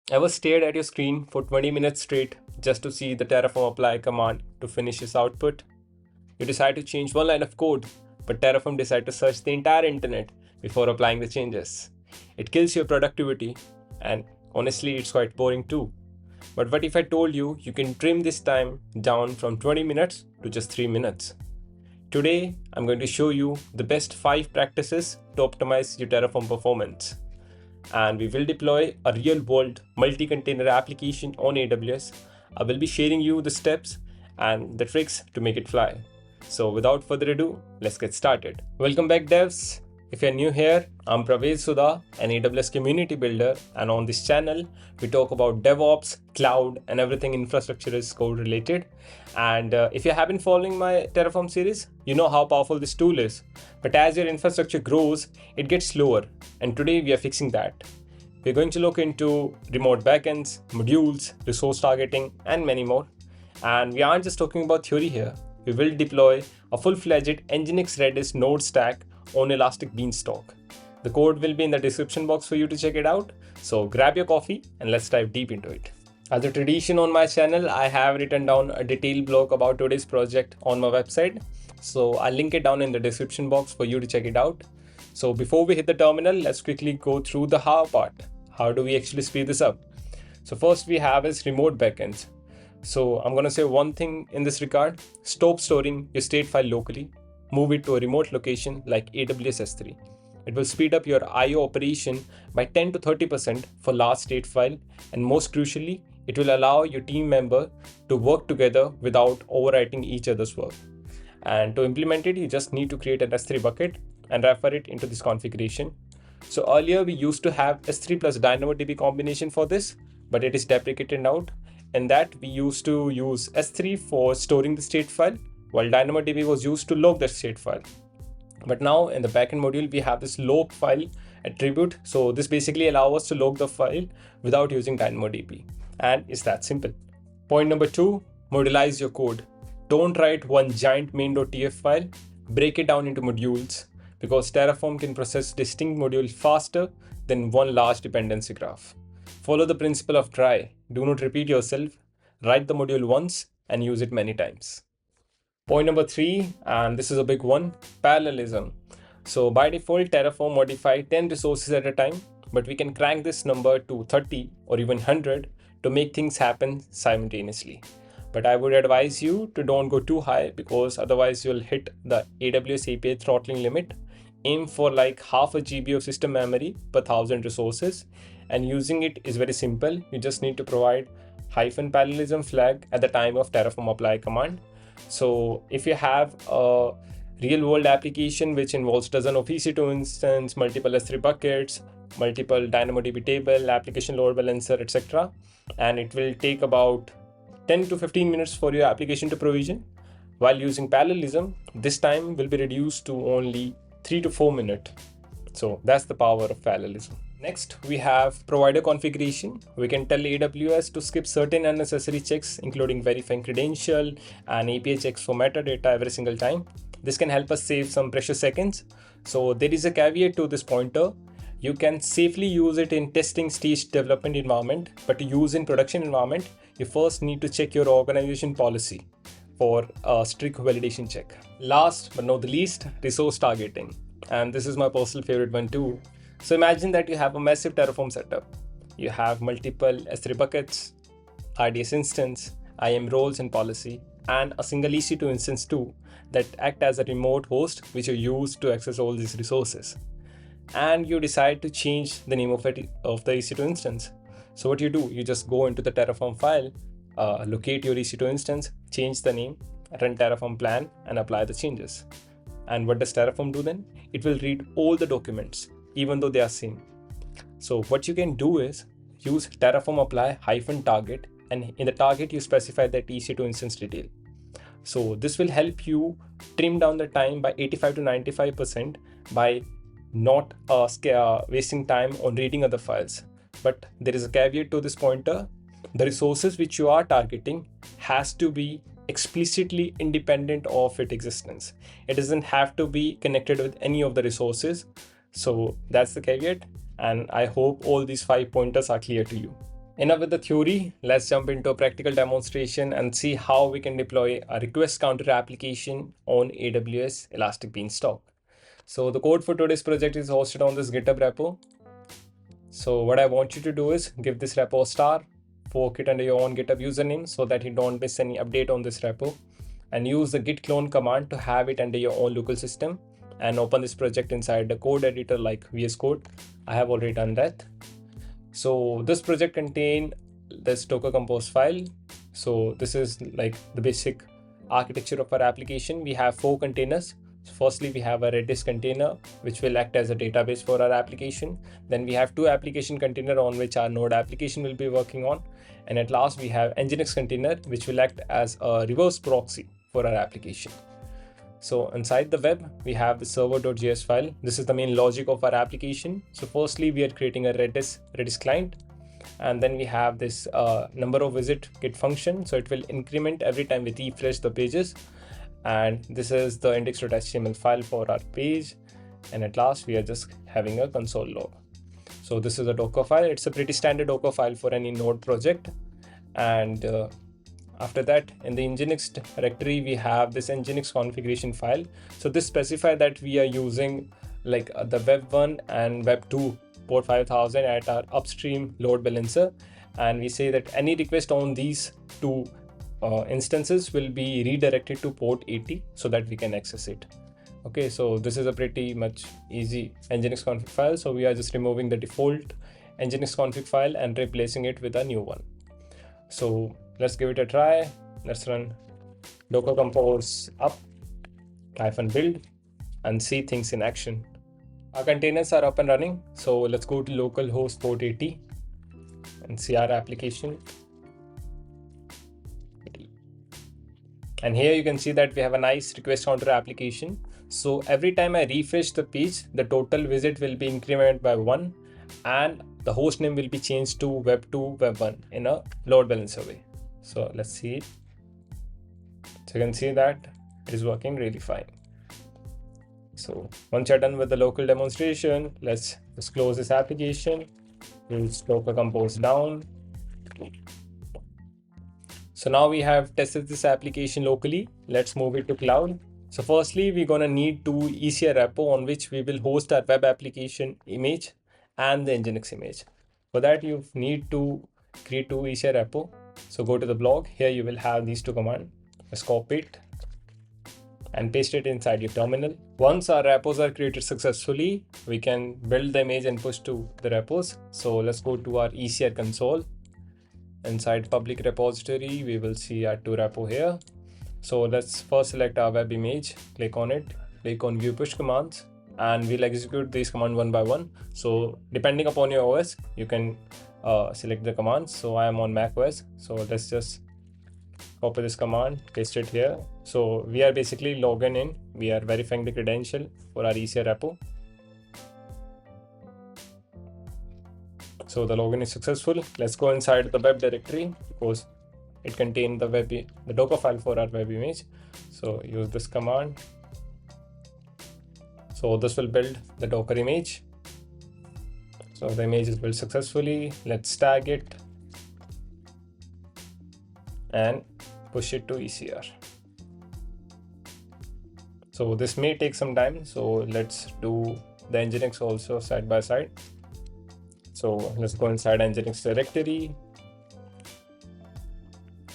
Ever stared at your screen for 20 minutes straight just to see the Terraform apply command to finish its output? You decide to change one line of code, but Terraform decides to search the entire internet before applying the changes. It kills your productivity, and honestly, it's quite boring too. But what if I told you you can trim this time down from 20 minutes to just 3 minutes? Today, I'm going to show you the best 5 practices to optimize your Terraform performance. And we will deploy a real-world multi-container application on AWS. I will be sharing you the steps and the tricks to make it fly. So without further ado, let's get started. Welcome back, devs. If you're new here, I'm Pravesh Sudha, an AWS community builder, and on this channel, we talk about DevOps, cloud, and everything infrastructure as code related. And if you have been following my Terraform series, you know how powerful this tool is. But as your infrastructure grows, it gets slower. And today we are fixing that. We're going to look into remote backends, modules, resource targeting, and many more. And we aren't just talking about theory here. We will deploy a full-fledged Nginx Redis node stack on Elastic Beanstalk. The code will be in the description box for you to check it out. So grab your coffee and let's dive deep into it. As a tradition on my channel, I have written down a detailed blog about today's project on my website. So I'll link it down in the description box for you to check it out. So before we hit the terminal, let's quickly go through the how part. How do we actually speed this up? So first we have is remote backends. So I'm going to say one thing in this regard: stop storing your state file locally, move it to a remote location like AWS S3. It will speed up your I/O operation by 10 to 30% for large state file, and most crucially, it will allow your team member to work together without overwriting each other's work. And to implement it, you just need to create an S3 bucket and refer it into this configuration. So earlier we used to have S3 plus DynamoDB combination for this, but it is deprecated now. In that, we used to use S3 for storing the state file, while DynamoDB was used to log the state file. But now in the backend module, we have this log file attribute. So this basically allows us to log the file without using DynamoDB. And it's that simple. Point number 2, modularize your code. Don't write one giant main.tf file, break it down into modules, because Terraform can process distinct modules faster than one large dependency graph. Follow the principle of try. Do not repeat yourself. Write the module once and use it many times. Point number 3, and this is a big one, parallelism. So by default, Terraform modify 10 resources at a time, but we can crank this number to 30 or even 100 to make things happen simultaneously. But I would advise you to don't go too high, because otherwise you'll hit the AWS API throttling limit. Aim for like half a GB of system memory per 1000 resources. And using it is very simple. You just need to provide -parallelism flag at the time of Terraform apply command. So if you have a real world application which involves dozen of EC2 instance, multiple S3 buckets, multiple DynamoDB table, application load balancer, etc., and it will take about 10 to 15 minutes for your application to provision. While using parallelism, this time will be reduced to only 3 to 4 minutes. So that's the power of parallelism. Next, we have provider configuration. We can tell AWS to skip certain unnecessary checks, including verifying credential and API checks for metadata every single time. This can help us save some precious seconds. So there is a caveat to this pointer. You can safely use it in testing stage development environment, but to use in production environment, you first need to check your organization policy for a strict validation check. Last but not the least, resource targeting. And this is my personal favorite one too. So imagine that you have a massive Terraform setup. You have multiple S3 buckets, RDS instance, IAM roles and policy, and a single EC2 instance too that act as a remote host which you use to access all these resources. And you decide to change the name of the EC2 instance. So what you do, you just go into the Terraform file, locate your EC2 instance, change the name, run Terraform plan, and apply the changes. And what does Terraform do then? It will read all the documents, even though they are same. So what you can do is use Terraform apply -target, and in the target you specify that EC2 instance detail. So this will help you trim down the time by 85 to 95% by not wasting time on reading other files. But there is a caveat to this pointer. The resources which you are targeting has to be explicitly independent of its existence. It doesn't have to be connected with any of the resources. So that's the caveat, and I hope all these 5 pointers are clear to you. Enough with the theory, let's jump into a practical demonstration and see how we can deploy a request counter application on AWS Elastic Beanstalk. So the code for today's project is hosted on this GitHub repo. So what I want you to do is give this repo a star, fork it under your own GitHub username so that you don't miss any update on this repo, and use the git clone command to have it under your own local system, and open this project inside the code editor like VS Code. I have already done that. So this project contains this Docker Compose file. So this is like the basic architecture of our application. We have 4 containers. So firstly, we have a Redis container, which will act as a database for our application. Then we have 2 application container on which our node application will be working on. And at last, we have Nginx container, which will act as a reverse proxy for our application. So inside the web, we have the server.js file. This is the main logic of our application. So firstly, we are creating a Redis client. And then we have this number of visit get function. So it will increment every time we refresh the pages. And this is the index.html file for our page. And at last, we are just having a console log. So this is a Docker file. It's a pretty standard Docker file for any node project. And after that, in the Nginx directory, we have this Nginx configuration file. So this specifies that we are using like the web 1 and web 2 port 5000 at our upstream load balancer. And we say that any request on these 2 instances will be redirected to port 80 so that we can access it. Okay, so this is a pretty much easy Nginx config file. So we are just removing the default Nginx config file and replacing it with a new one. So let's give it a try. Let's run Docker Compose up -build and see things in action. Our containers are up and running. So let's go to localhost port 80 and see our application. And here you can see that we have a nice request counter application. So every time I refresh the page, the total visit will be incremented by 1 and the host name will be changed to web 2 web 1 in a load balancer way. So let's see it. So you can see that it is working really fine. So once you're done with the local demonstration, let's just close this application. We'll Docker Compose down. So now we have tested this application locally. Let's move it to cloud. So firstly, we're going to need 2 ECR repo on which we will host our web application image and the Nginx image. For that, you need to create 2 ECR repo. So go to the blog. Here you will have these 2 commands. Just copy it and paste it inside your terminal. Once our repos are created successfully, we can build the image and push to the repos. So let's go to our ECR console. Inside public repository, we will see our 2 repo here. So let's first select our web image, click on it, click on view push commands, and we'll execute these commands one by one. So depending upon your OS, you can select the commands. So I am on Mac OS. So let's just copy this command, paste it here. So we are basically logging in. We are verifying the credential for our ECR repo. So the login is successful. Let's go inside the web directory because it contains the Docker file for our web image. So use this command. So this will build the Docker image. So the image is built successfully. Let's tag it and push it to ECR. So this may take some time. So let's do the Nginx also side by side. So let's go inside Nginx directory.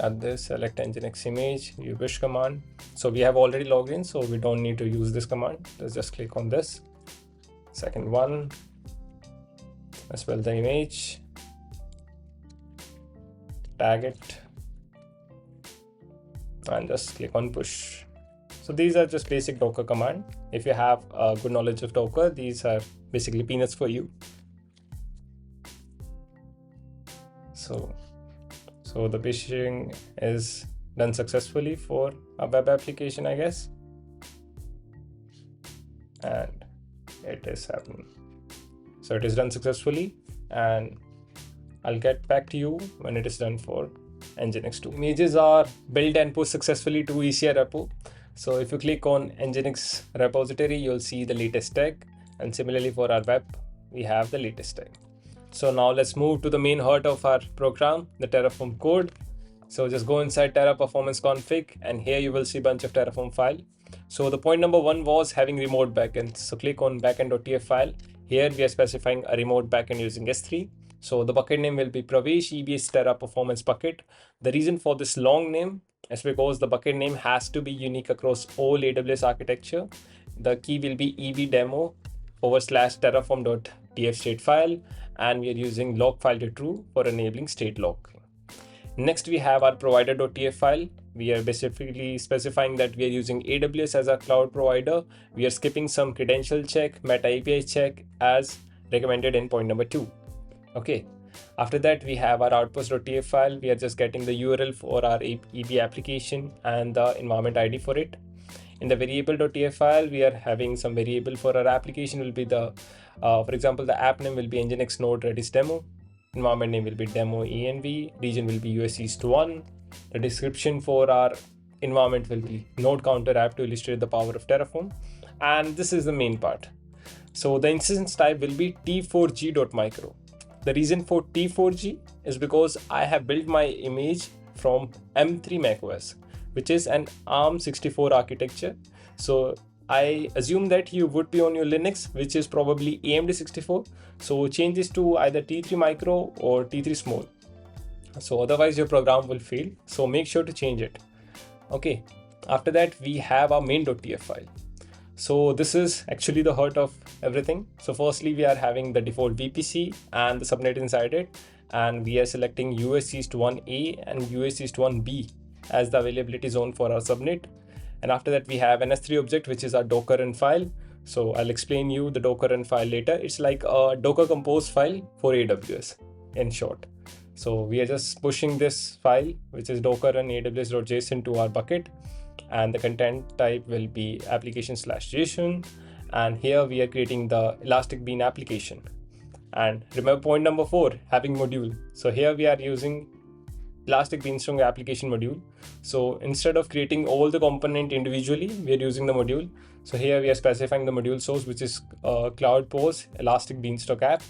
Add this, select Nginx image, view push command. So we have already logged in, so we don't need to use this command. Let's just click on this. Second one, let's build the image, tag it, and just click on push. So these are just basic Docker command. If you have a good knowledge of Docker, these are basically peanuts for you. So the pushing is done successfully for a web application, I guess. And it is happening. So it is done successfully, and I'll get back to you when it is done for Nginx 2. Images are built and pushed successfully to ECR repo. So if you click on Nginx repository, you'll see the latest tag. And similarly for our web, we have the latest tag. So now let's move to the main heart of our program, the Terraform code. So just go inside Terra performance config, and here you will see a bunch of Terraform file. So the point number 1 was having remote backends. So click on backend.tf file. Here we are specifying a remote backend using S3. So the bucket name will be Pravesh Terra Performance bucket. The reason for this long name is because the bucket name has to be unique across all AWS architecture. The key will be evdemo/terraform.tf state file, and we are using log file to true for enabling state log. Next, we have our provider.tf file. We are basically specifying that we are using AWS as our cloud provider. We are skipping some credential check, meta API check as recommended in point number 2. Okay. After that, we have our outpost.tf file. We are just getting the URL for our EB application and the environment ID for it. In the variable.tf file, we are having some variable for our application will be the, for example, the app name will be Nginx Node Redis Demo. Environment name will be demo env, region will be US East 1. The description for our environment will be node counter app to illustrate the power of Terraform. And this is the main part. So the instance type will be 𝗕𝗲𝘀𝘁. The reason for 𝗕𝗲𝘀 is because I have built my image from M3 macOS, which is an ARM64 architecture. So I assume that you would be on your Linux, which is probably AMD64. So change this to either T3 micro or T3 small. So otherwise your program will fail. So make sure to change it. Okay. After that, we have our main.tf file. So this is actually the heart of everything. So firstly, we are having the default VPC and the subnet inside it. And we are selecting US East 1A and US East 1B as the availability zone for our subnet. And after that, we have an S3 object, which is our Docker run file. So I'll explain you the Docker run file later. It's like a Docker compose file for AWS in short. So we are just pushing this file, which is Docker run aws.json to our bucket. And the content type will be application/JSON. And here we are creating the Elastic Bean application. And remember point number 4, having module. So here we are using Elastic Beanstalk application module. So instead of creating all the component individually, we are using the module. So here we are specifying the module source, which is 𝗕𝗏𝘀 Elastic Beanstalk app.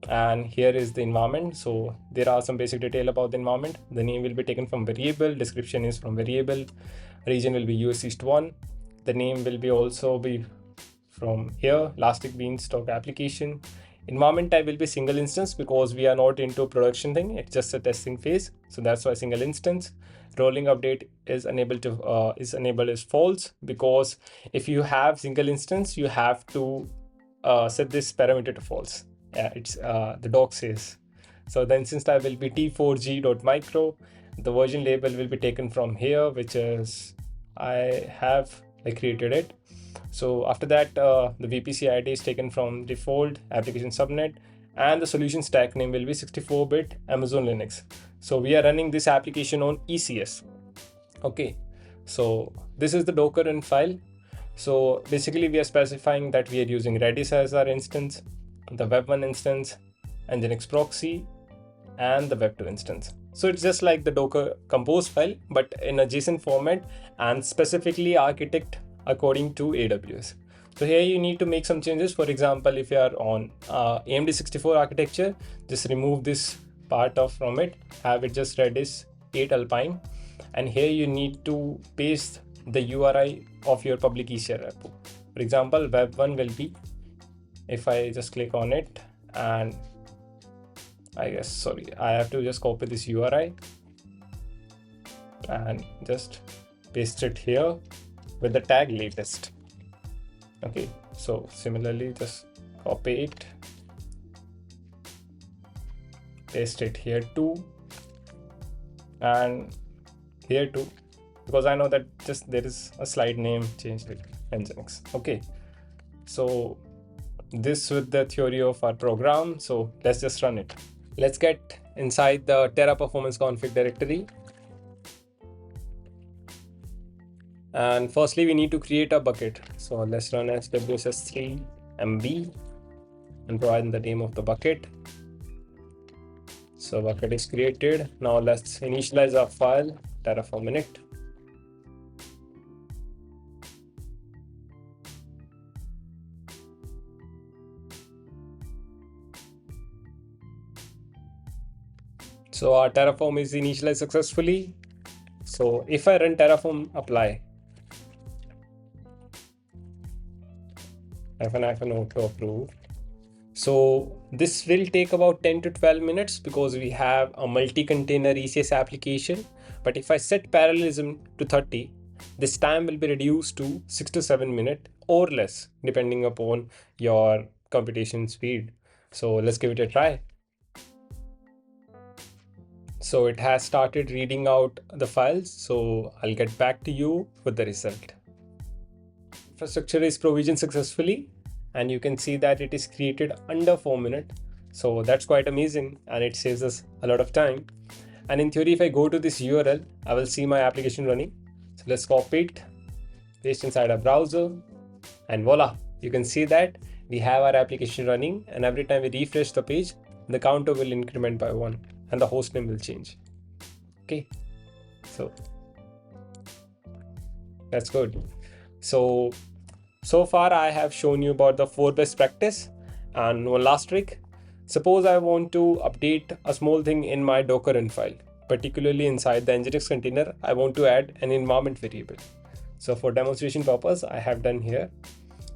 And here is the environment. So there are some basic detail about the environment. The name will be taken from variable, description is from variable, region will be US East 1. The name will be also be from here, Elastic Beanstalk application. Environment type will be single instance because we are not into a production thing. It's just a testing phase. So that's why single instance. Rolling update is enabled as false, because if you have single instance, you have to set this parameter to false. Yeah, it's the doc says. So the instance type will be 𝗕𝗲𝘀𝘁.micro. The version label will be taken from here, which is I created it. So after that, the VPC ID is taken from default application subnet, and the solution stack name will be 64-bit Amazon Linux. So we are running this application on ECS. Okay, so this is the Docker run file. So basically we are specifying that we are using Redis as our instance, the Web1 instance, Nginx proxy, and the Web2 instance. So it's just like the Docker compose file, but in a JSON format and specifically architect according to AWS. So here you need to make some changes. For example, if you are on AMD64 architecture, just remove this part from it, have it just Redis 8 Alpine, and here you need to paste the URI of your public ECR repo. For example, Web1 will be, if I just click on it, and I have to just copy this URI and just paste it here with the tag latest. Okay, so similarly just copy it, paste it here too, and here too, because I know that just there is a slide name changed with Nginx. Okay, so this with the theory of our program. So let's just run it. Let's get inside the Terra Performance config directory. And firstly, we need to create a bucket. So let's run swss3 mb and provide the name of the bucket. So bucket is created. Now let's initialize our file, Terraform init. So our Terraform is initialized successfully. So if I run Terraform apply -auto approve. So this will take about 10 to 12 minutes because we have a multi-container ECS application. But if I set parallelism to 30, this time will be reduced to 6 to 7 minutes or less, depending upon your computation speed. So let's give it a try. So it has started reading out the files. So I'll get back to you with the result. Infrastructure is provisioned successfully, and you can see that it is created under 4 minutes. So that's quite amazing, and it saves us a lot of time. And in theory, if I go to this URL, I will see my application running. So let's copy it, paste inside our browser, and voila, you can see that we have our application running, and every time we refresh the page, the counter will increment by 1 and the host name will change. Okay, so that's good. So far I have shown you about the 4 best practice, and one last trick. Suppose I want to update a small thing in my Docker file, particularly inside the Nginx container. I want to add an environment variable. So for demonstration purpose, I have done here.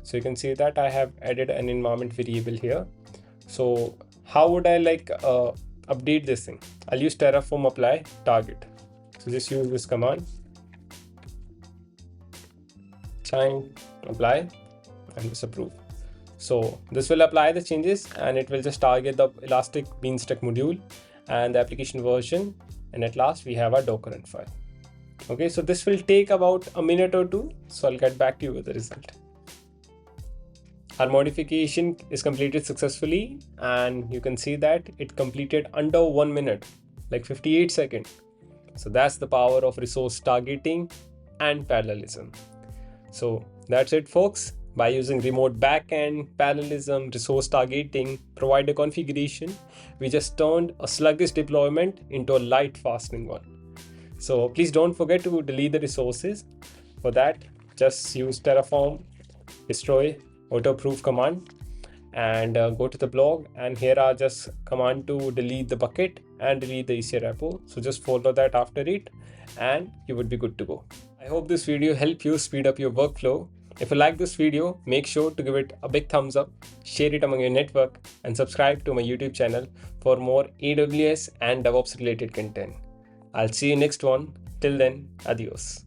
So you can see that I have added an environment variable here. So how would I update this thing? I'll use Terraform apply target. So just use this command, time apply, and just approve. So this will apply the changes, and it will just target the Elastic Beanstalk module and the application version, and at last we have our Docker file. Okay, so this will take about a minute or two, so I'll get back to you with the result. Our modification is completed successfully, and you can see that it completed under 1 minute, like 58 seconds. So that's the power of resource targeting and parallelism. So that's it, folks. By using remote backend, parallelism, resource targeting, provider configuration, we just turned a sluggish deployment into a light, fasting one. So please don't forget to delete the resources. For that, just use Terraform destroy auto-proof command and go to the blog, and here are just command to delete the bucket and delete the ECR repo. So just follow that after it and you would be good to go. I hope this video helped you speed up your workflow. If you like this video, make sure to give it a big thumbs up, share it among your network, and subscribe to my YouTube channel for more AWS and DevOps related content. I'll see you next one. Till then, adios.